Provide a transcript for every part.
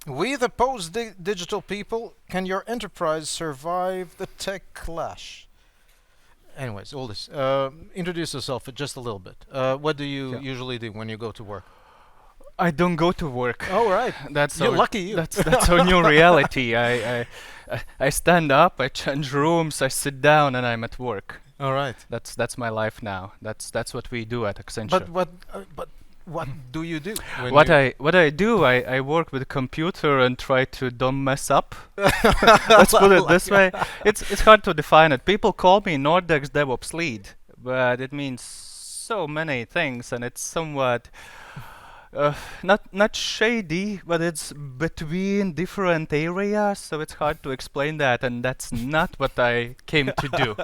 We, the post-digital people, can your enterprise survive the tech clash? Anyways, Uldis, introduce yourself just a little bit. What do you Yeah. usually do when you go to work? I don't go to work. All right, That's you're our lucky you. that's our new reality. I stand up, I change rooms, I sit down, and I'm at work. All right. That's my life now. That's what we do at Accenture. But what do you do when What you? I do, I work with a computer and try to don't mess up. Let's put it this way. It's hard to define it. People call me Nordex DevOps lead, but it means so many things, and it's somewhat not shady, but it's between different areas, so it's hard to explain that, and that's not what I came to do.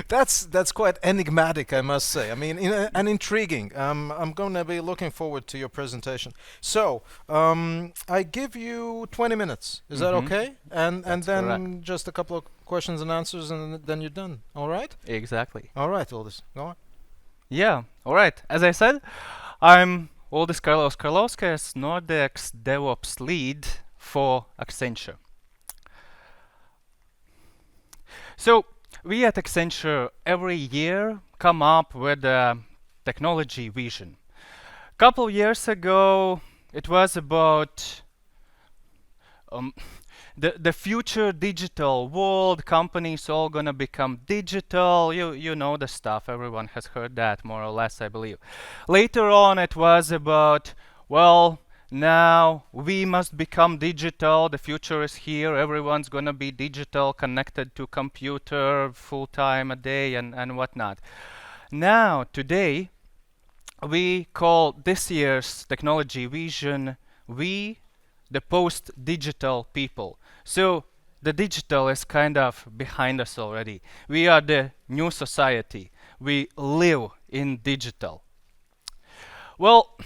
That's quite enigmatic, I must say. I mean, and intriguing. I'm going to be looking forward to your presentation. So, I give you 20 minutes. Is that Mhm. okay? And That's then correct. just a couple of questions and answers, and then you're done. All right? Exactly. All right, Uldis, go on. Yeah. All right. As I said, I'm Uldis Karlovs-Karlovskis, Nordex DevOps lead for Accenture. So we at Accenture every year come up with a technology vision. Couple years ago, it was about um, the future digital world. Companies all gonna become digital. You know the stuff. Everyone has heard that more or less, I believe. Later on, it was about, well, now we must become digital. The future is here. Everyone's gonna be digital, connected to computer full time a day and whatnot. Now today, we call this year's technology vision we the post-digital people. So the digital is kind of behind us already. We are the new society. We live in digital. Well,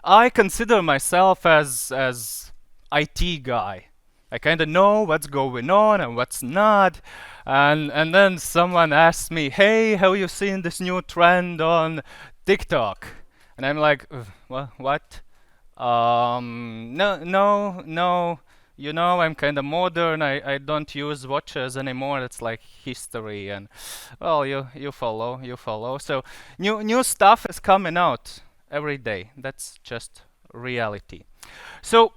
I consider myself as IT guy. I kind of know what's going on and what's not. And then someone asks me, "Hey, have you seen this new trend on TikTok?" And I'm like, What? No, no, no. You know, I'm kind of modern. I don't use watches anymore. It's like history, and well, you follow. So new stuff is coming out every day. That's just reality. So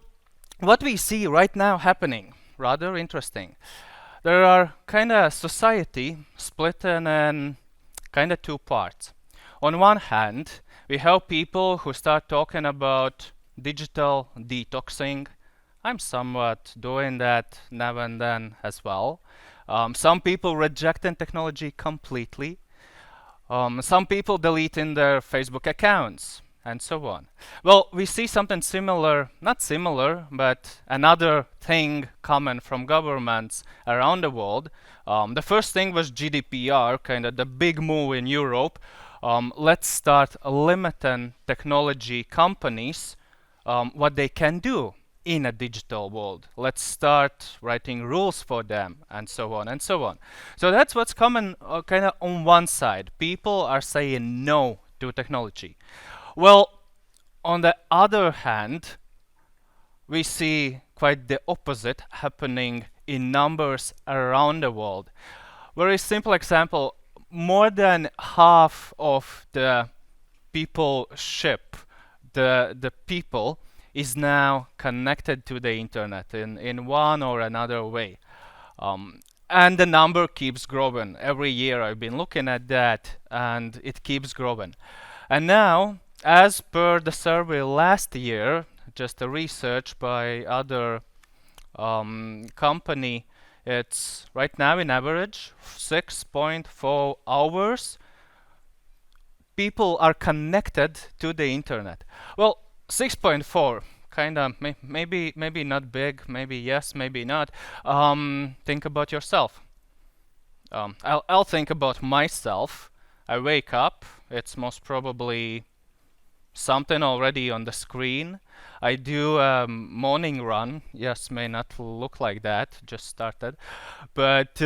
what we see right now happening, rather interesting. There are kind of society split in kind of two parts. On one hand, we have people who start talking about digital detoxing. I'm somewhat doing that now and then as well. Some people rejecting technology completely. Some people deleting their Facebook accounts and so on. Well, we see something similar, not similar, but another thing common from governments around the world. The first thing was GDPR, kind of the big move in Europe. Let's start limiting technology companies what they can do in a digital world. Let's start writing rules for them, and so on and so on. So that's what's common kind of on one side. People are saying no to technology. Well, on the other hand, we see quite the opposite happening in numbers around the world. Very simple example, more than half of the people ship, the people is now connected to the internet in one or another way. And the number keeps growing. Every year I've been looking at that, and it keeps growing. And now, as per the survey last year, just a research by other company, it's right now in average 6.4 hours people are connected to the internet. Well, 6.4 kind of maybe not big, maybe yes, maybe not. Think about yourself. I'll think about myself. I wake up, it's most probably something already on the screen. I do a morning run. Yes, may not look like that, just started. But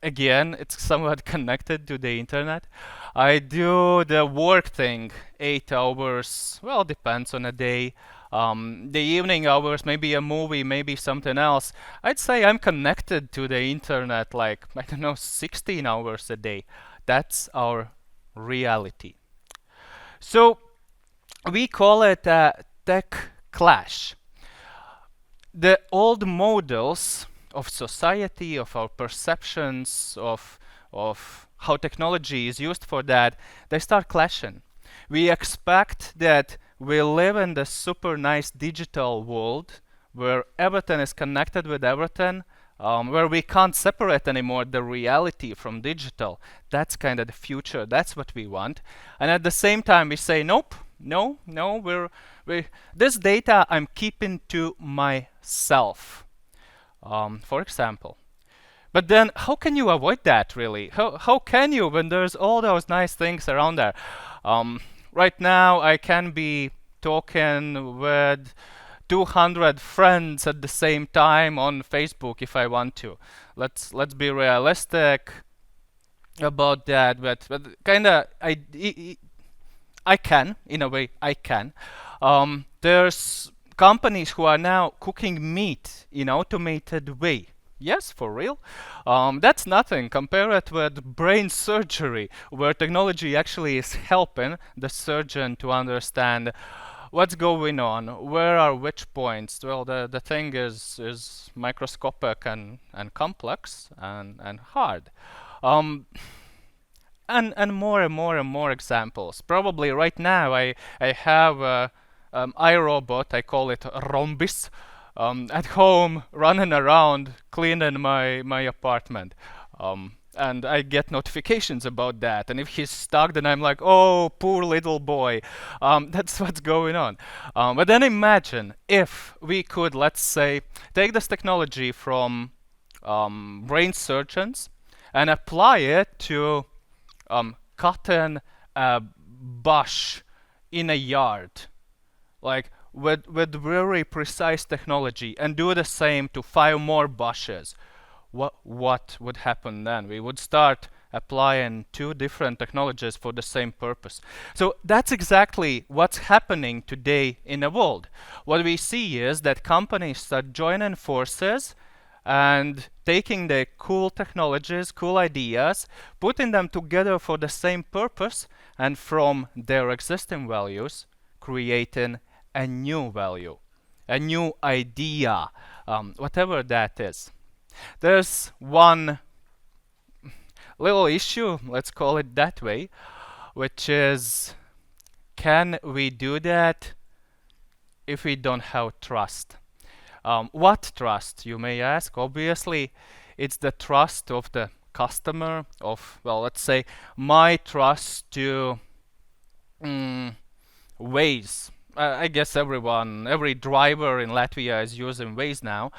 again, it's somewhat connected to the internet. I do the work thing, 8 hours. Well, depends on a day. The evening hours, maybe a movie, maybe something else. I'd say I'm connected to the internet like, I don't know, 16 hours a day. That's our reality. So we call it a tech clash. The old models of society, of our perceptions, of how technology is used for that, they start clashing. We expect that we live in the super nice digital world where everything is connected with everything, where we can't separate anymore the reality from digital. That's kind of the future. That's what we want. And at the same time, we say, nope, no, this data I'm keeping to myself, for example. But then, how can you avoid that, really? How can you when there's all those nice things around there? Right now, I can be talking with 200 friends at the same time on Facebook if I want to. Let's be realistic about that, but kind of I can, in a way, I can. There's companies who are now cooking meat in automated way. Yes, for real. That's nothing. Compare it with brain surgery, where technology actually is helping the surgeon to understand what's going on, where are which points. Well, the thing is microscopic and complex and hard. And more examples. Probably right now I have a iRobot, I call it Rhombus, at home running around cleaning my apartment. And I get notifications about that. And if he's stuck, then I'm like, oh, poor little boy. That's what's going on. But then imagine if we could, let's say, take this technology from brain surgeons and apply it to cutting a bush in a yard, like with very precise technology, and do the same to 5 more bushes. What would happen then? We would start applying 2 different technologies for the same purpose. So that's exactly what's happening today in the world. What we see is that companies start joining forces and taking the cool technologies, cool ideas, putting them together for the same purpose, and from their existing values, creating a new value, a new idea, whatever that is. There's one little issue, let's call it that way, which is, can we do that if we don't have trust? What trust, you may ask? Obviously, it's the trust of the customer, of, well, let's say, my trust to Waze. I guess every driver in Latvia is using Waze now.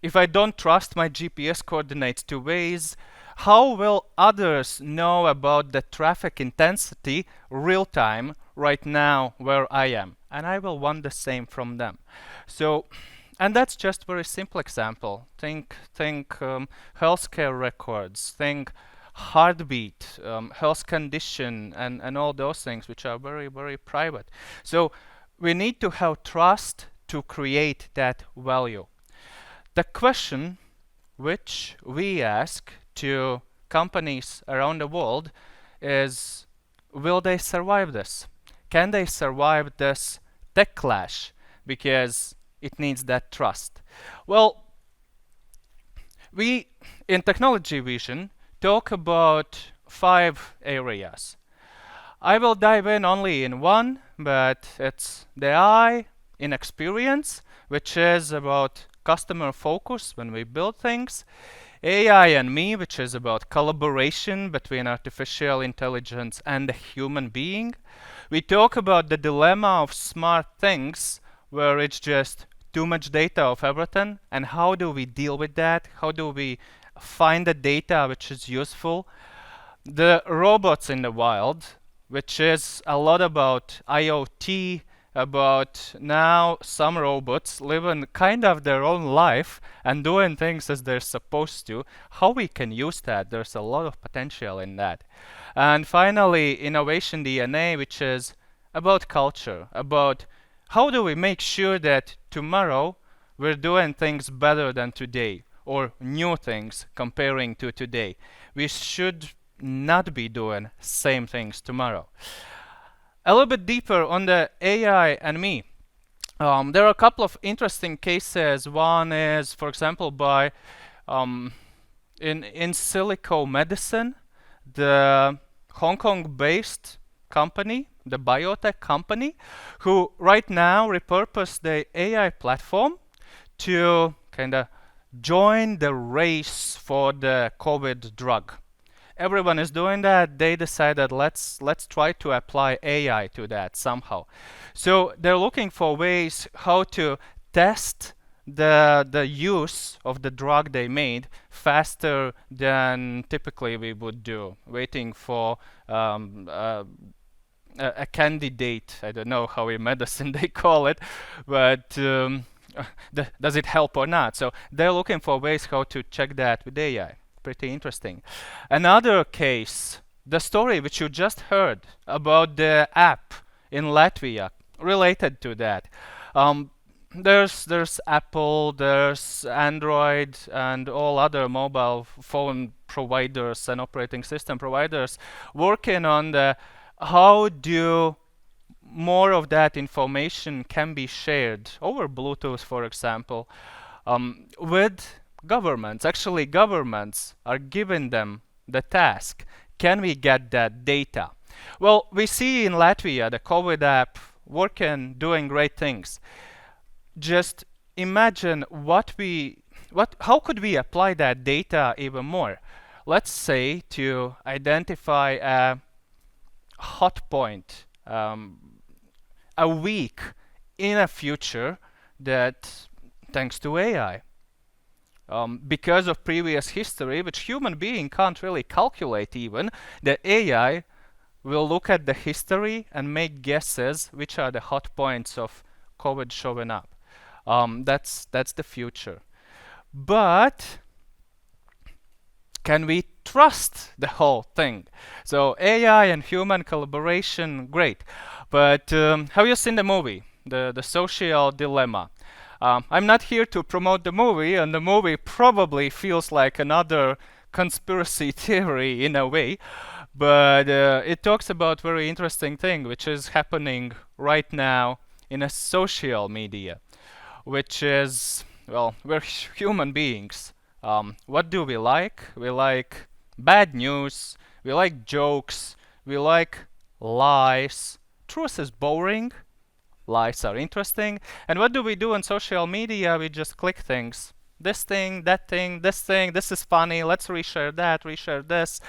If I don't trust my GPS coordinates to Waze, how will others know about the traffic intensity real time right now where I am? And I will want the same from them. So, and that's just very simple example. Think healthcare records, think heartbeat, health condition, and all those things which are very private. So we need to have trust to create that value. The question which we ask to companies around the world is, will they survive this? Can they survive this tech clash? Because it needs that trust. Well, we in Technology Vision talk about 5 areas. I will dive in only in one, but it's the I in experience, which is about customer focus when we build things. AI and me, which is about collaboration between artificial intelligence and a human being. We talk about the dilemma of smart things, where it's just too much data of everything, and how do we deal with that? How do we find the data which is useful? The robots in the wild, which is a lot about IoT, about now some robots living kind of their own life and doing things as they're supposed to, how we can use that. There's a lot of potential in that. And finally, innovation DNA, which is about culture, about how do we make sure that tomorrow we're doing things better than today, or new things comparing to today. We should not be doing same things tomorrow. A little bit deeper on the AI and me. There are a couple of interesting cases. One is, for example, by in silico medicine, the Hong Kong-based company, the biotech company, who right now repurposed the AI platform to kind of join the race for the COVID drug. Everyone is doing that. They decided let's try to apply AI to that somehow. So they're looking for ways how to test the use of the drug they made faster than typically we would do, waiting for a candidate. I don't know how in medicine they call it, but does it help or not? So they're looking for ways how to check that with AI. Pretty interesting. Another case, the story which you just heard about the app in Latvia, related to that. There's Apple, there's Android, and all other mobile phone providers and operating system providers working on the how do more of that information can be shared over Bluetooth, for example, with governments. Actually, governments are giving them the task. Can we get that data? Well, we see in Latvia the COVID app working, doing great things. Just imagine how could we apply that data even more? Let's say to identify a hot point, a week in a future that, thanks to AI, because of previous history, which human being can't really calculate even, the AI will look at the history and make guesses which are the hot points of COVID showing up. That's the future. But can we trust the whole thing? So AI and human collaboration, great. But have you seen the movie, the Social Dilemma? I'm not here to promote the movie, and the movie probably feels like another conspiracy theory in a way, but it talks about very interesting thing which is happening right now in a social media, which is, well, we're human beings. What do we like? We like bad news, we like jokes, we like lies. Truth is boring, lies are interesting. And what do we do on social media? We just click things. This thing, that thing, this is funny, let's reshare that, reshare this.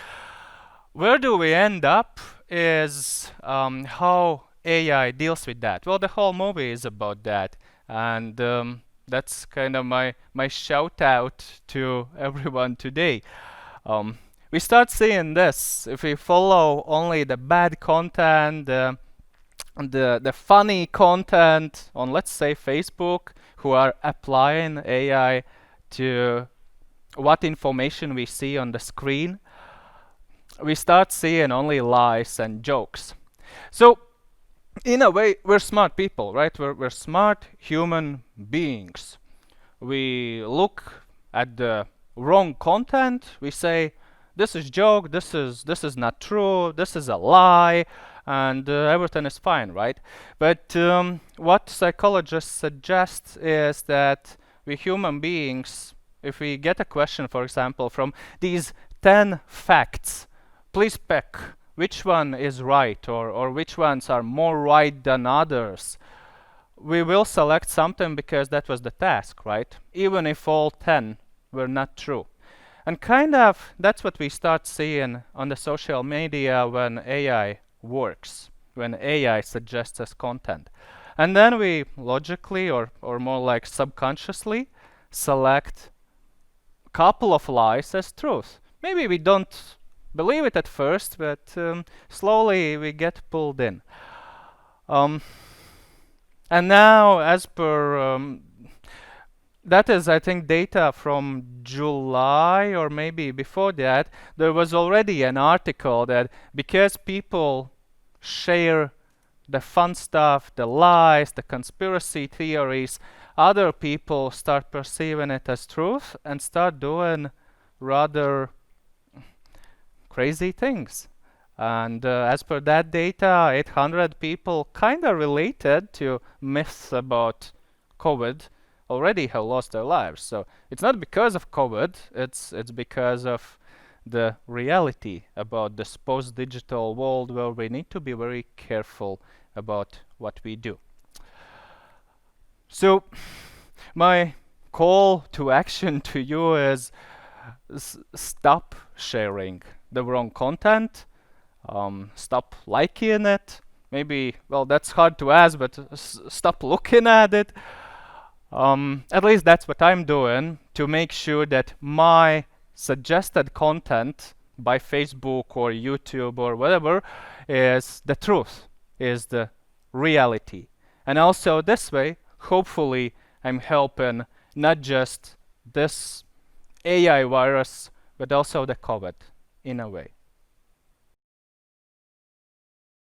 Where do we end up is how AI deals with that. Well, the whole movie is about that. And that's kind of my shout out to everyone today. We start seeing this. If we follow only the bad content, the funny content on, let's say, Facebook, who are applying AI to what information we see on the screen, we start seeing only lies and jokes. So in a way, we're smart people, right? We're smart human beings. We look at the wrong content, we say, this is joke, this is not true, this is a lie, and everything is fine, right? But what psychologists suggest is that we human beings, if we get a question, for example, from these 10 facts, please pick which one is right, or which ones are more right than others. We will select something because that was the task, right? Even if all 10 were not true. And kind of that's what we start seeing on the social media when AI works, when AI suggests us content. And then we logically, or more like subconsciously, select a couple of lies as truth. Maybe we don't believe it at first, but slowly we get pulled in. Um, and now, as per that is, I think, data from July or maybe before that, there was already an article that because people share the fun stuff, the lies, the conspiracy theories, other people start perceiving it as truth and start doing rather crazy things. And as per that data, 800 people kind of related to myths about COVID already have lost their lives. So it's not because of COVID, it's because of the reality about this post-digital world where we need to be very careful about what we do. So my call to action to you is stop sharing the wrong content, stop liking it. Maybe, well, that's hard to ask, but stop looking at it. At least that's what I'm doing to make sure that my suggested content by Facebook or YouTube or whatever is the truth, is the reality. And also this way, hopefully, I'm helping not just this AI virus, but also the COVID in a way.